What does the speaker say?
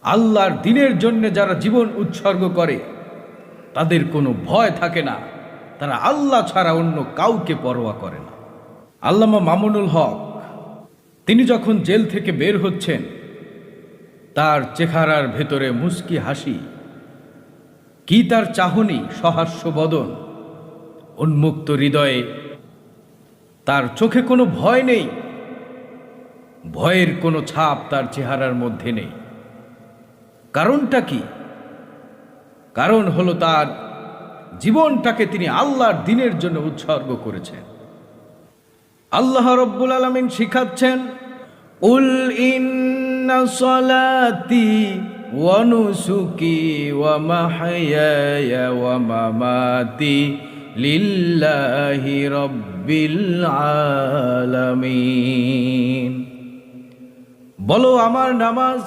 আল্লাহর দ্বীনের জন্য যারা জীবন উৎসর্গ করে তাদের কোনো ভয় থাকে না, তারা আল্লাহ ছাড়া অন্য কাউকে পরোয়া করে না। আল্লামা মামুনুল হক তিনি যখন জেল থেকে বের হচ্ছেন, তার চেহারার ভেতরে মুস্কি হাসি, কি তার চাহনি, সহাস্য বদন, উন্মুক্ত হৃদয়ে, তার চোখে কোনো ভয় নেই, ভয়ের কোনো ছাপ তার চেহারার মধ্যে নেই। কারণটা কি? কারণ হলো তার জীবনটাকে তিনি আল্লাহর দ্বীনের জন্য উৎসর্গ করেছেন। আল্লাহ রাব্বুল আলামিন শিখাচ্ছেন, উল ইন্না সলাতি ওয়া নুসুকি ওয়া মাহইয়ায়া ওয়া মামাতি লিল্লাহি রাব্বিল আলামিন। বলো, আমার নামাজ,